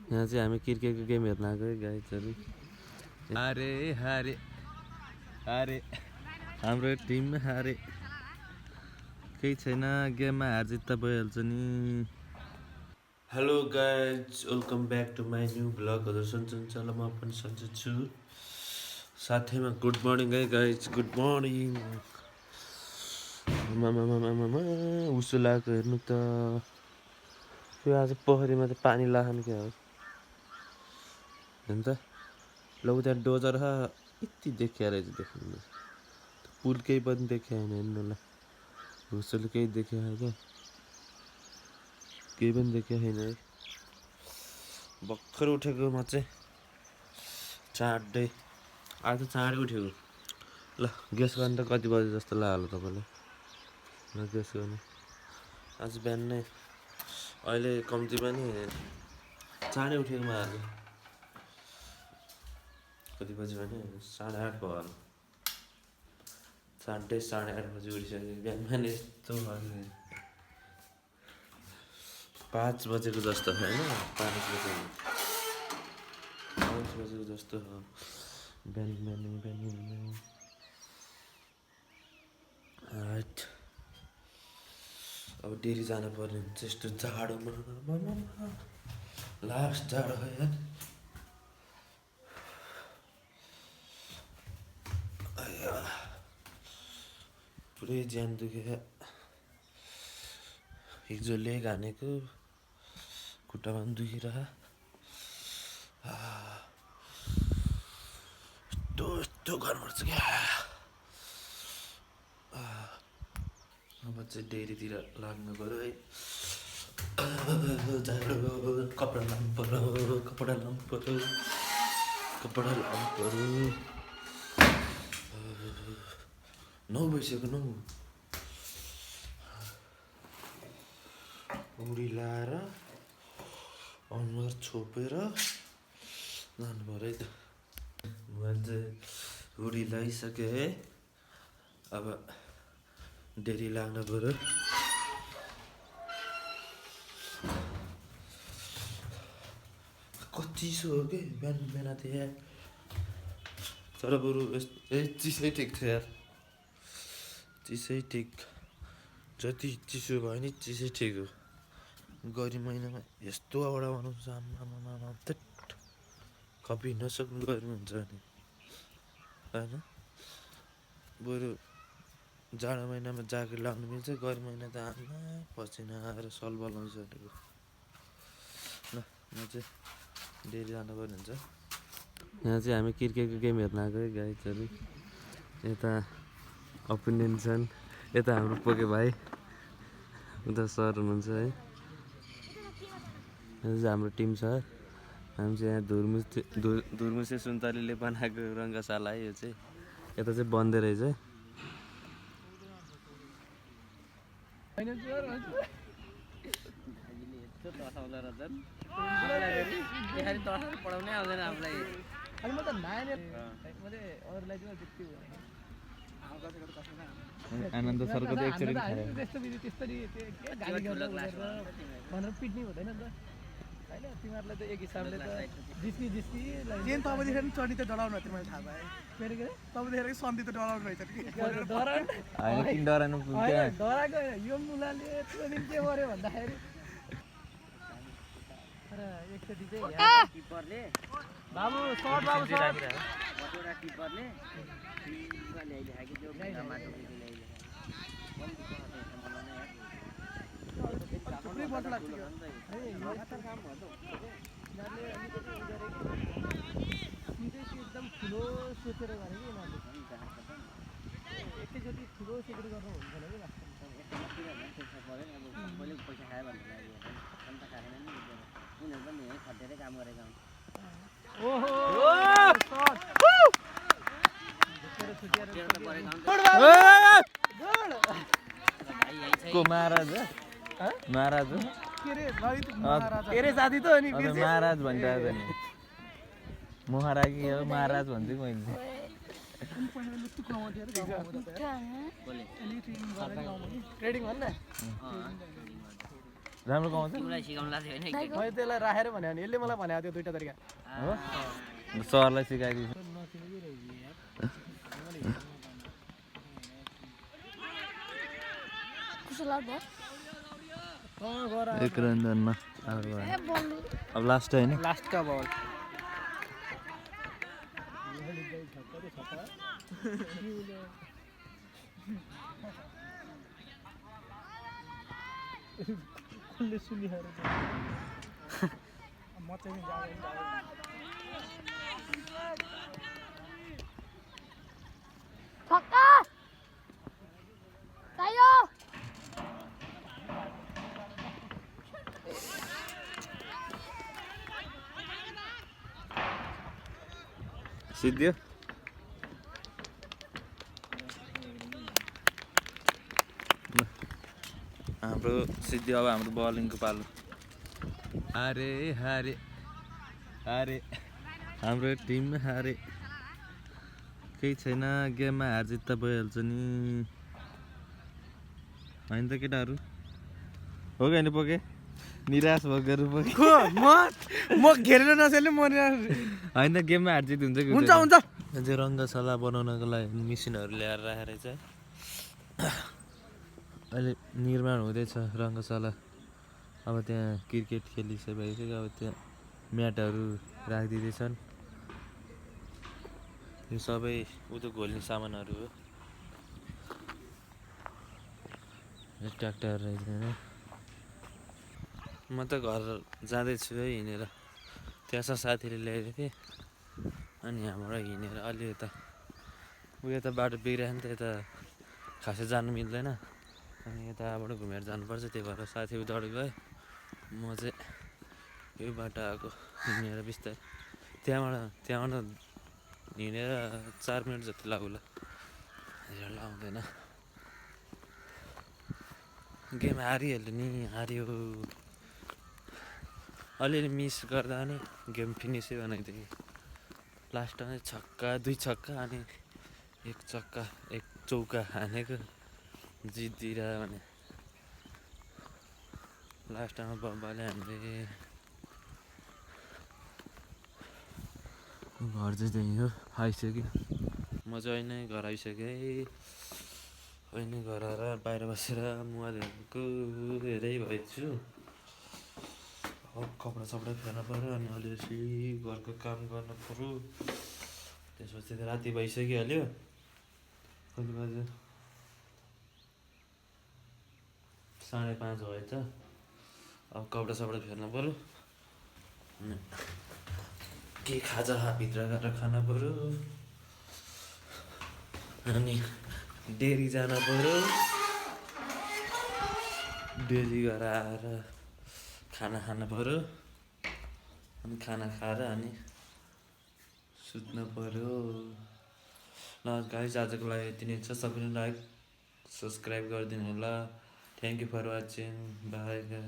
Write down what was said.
यहाँ चाहिँ हामी क्रिकेटको गेम हेर्न आएको है गाइजहरू। हारे हारे हारे हाम्रो टिम हारे, केही छैन, गेममा हार जित त भइहाल्छ नि। Hello guys, welcome back to my new vlog. हजुर सन्चै ल, म पनि सन्चै छु। साथैमा गुड मर्निङ है गाइज, गुड मर्निङ। मामा उसो लगाएको हेर्नु त, त्यो आज पोखरीमा त पानी लाग्ने क्या हो हेर्नु त। ल त्यहाँ डोजर यति देखिया रहेछ, देख्नु पुल केही पनि देखिया होइन हेर्नु ल। हुसोले केही देखिया क्या, केही पनि देखिया छैन है। भर्खर उठेको म चाहिँ चाँडै, आज चाँडै उठेको। ल गेस गर्नु त कति बजे जस्तो लाग्यो तपाईँलाई, ल गेस गर्नु। आज बिहान नै अहिले कम्ती पनि चाँडै उठेको म आज। कति बजी भने 8:30 भयो होला। 8:30 बजी उठिसक्यो। बिहान बिहान यस्तो 5 बजेको जस्तो छ होइन, 5 बजेको जस्तो हो बिहान बिहान। राइट, अब डेरी जानु पर्ने हुन्छ यस्तो जाडोमा। लास्ट जाडो है यार। पुरै ज्यान दुख्यो, हिजो लेग हानेको, खुट्टामा पनि दुखिरह। यस्तो गर्नु पर्छ क्या। अब चाहिँ डेरीतिर लाग्नु पऱ्यो है। जाडो, कपडा लानु पऱ्यो। 9 बजिसक्यो 9। उडी लाएर अनुहार छोपेर लानु पऱ्यो है त। मैले चाहिँ उडी लगाइसकेँ है, अब डेरी लाग्नु पऱ्यो। कति चिसो हो कि बिहान बिहान थियो यार, तर बरु चिसै ठिक थियो यार, चिसै ठिक। जति चिसो भयो नि चिसै ठिक हो। गर्मी महिनामा यस्तो हावा बनाउँछ आम्मामा, खपी नसक्नु गर्मी हुन्छ नि होइन। बरु जाडो महिनामा ज्याकेट लाउनु मिल्छ, गर्मी महिना त आमा पसिना आएर सलबल आउँछ। ल म चाहिँ डेली जानुपर्ने हुन्छ। यहाँ चाहिँ हामी क्रिकेटको गेम हेर्न आएको है गाइजहरू। यता ओपिनियन छन्, यता हाम्रो पोके भाइ, उता सर हुनुहुन्छ है। यो चाहिँ हाम्रो टिम छ। हामी चाहिँ यहाँ धुर्मुसे सुन्तलीले बनाएको रङ्गशाला है यो चाहिँ। यता चाहिँ बन्दै रहेछ। पढाउनै आउँदैन हामीलाई। आनन्द सरको त एकचोटि भनेर पिट्ने हुँदैन नि त होइन। तिमीहरूलाई त एक हिसाबले त जिस्की जेन तपाईँदेखि चढी त डराउनु थियो, मैले थाहा पाएँ। फेरि के तपाईँदेखि सन्धि त डराउनु रहेछ डराएको यो मुलाले यत्रो दिन के गर्यो भन्दाखेरि एकचोटि चाहिँ किपरले बाबु सर्ट किपरले एकदम ठुलो सोचेर गरे कि यिनीहरूले एकैचोटि ठुलो सोचेर गर्नु हुन्थेन कि सबैले पैसा खायो भन्ने लाग्यो, अन्त खाएन नि उनीहरू पनि खटेरै काम गरेका हुन्। को महाराज महाराज के रे साथी त अनि महाराज भनिरहेको नि, मोहरा कि हो महाराज भन्छु मैले। ट्रेडिङ भन्न राम्रो कमाउँछ तिमीलाई सिकाउनु लाग्छ होइन मैले त्यसलाई राखेर भने यसले मलाई भनेको थियो दुईटा तरिका हो सरलाई सिकाइदिन्छु एक रन धन्न अब लास्ट होइन लास्टका बल कसले सुनिहार म चाहिँ छक्का चाहियो सिद्धियो हाम्रो सिद्धि अब हाम्रो बलिङको पालो हारे हारे हारे हाम्रो टिम हारे केही छैन गेममा हार जित त भइहाल्छ नि होइन त केटाहरू हो कि होइन पोके निराश भएकोहरू पोके म घेरेर नसेल्ने म होइन त गेममा हार जित हुन्छ कि हुन्छ हुँदैन? हुन्छ त्यो रङ्गशाला बनाउनको लागि मिसिनहरू ल्याएर राखेर चाहिँ अहिले निर्माण हुँदैछ रङ्गशाला अब त्यहाँ क्रिकेट खेलिसकेपछि अब त्यहाँ म्याटहरू राखिदिँदैछन् यो सबै उतो घोल्ने सामानहरू हो यो ट्र्याक्टर रहेछ होइन म त घर जाँदैछु है हिँडेर त्यहाँ साथीले ल्याइदिएको थिएँ अनि यहाँबाट हिँडेर अलि यता उयो त बाटो बिग्रियो नि त यता खासै जानु मिल्दैन अनि यताबाट घुमेर जानुपर्छ त्यही भएर साथी उताबाट गयो म चाहिँ यो बाटो आएको हिँडेर बिस्तारै त्यहाँबाट हिँडेर 4 मिनट जति लाग्ला हेरेर लाउँदैन गेम हारिहाल्यो नि हार्यो अलिअलि मिस गर्दा नि गेम फिनिसै बनाइदियो लास्टमा छक्का 2 छक्का अनि 1 चौका हानेको जितिदिएर भने लास्टमा बब्बाले हामीले घर चाहिँ त्यही हो आइसक्यो म चाहिँ अहिले घर आइसकेँ अहिले घर आएर बाहिर बसेर मोबाइल हेर्दै भएछु अब कपडा सपडा फेर्नु पऱ्यो अनि अलिअलि घरको काम गर्नु पऱ्यो त्यसपछि त राति भइसकिहाल्यो कति बज्यो 5:30 भएछ अब कपडा सपडा फेर्नु पऱ्यो अनि के खाजा भित्र गएर खानु पऱ्यो अनि डेरी जानु पऱ्यो डेरी गएर आएर खाना खानु पऱ्यो अनि खाना खाएर अनि सुत्नु पऱ्यो ल गाइस आजको लागि यति नै छ सबैले लाइक सब्सक्राइब गरिदिनु होला thank you for watching bye guys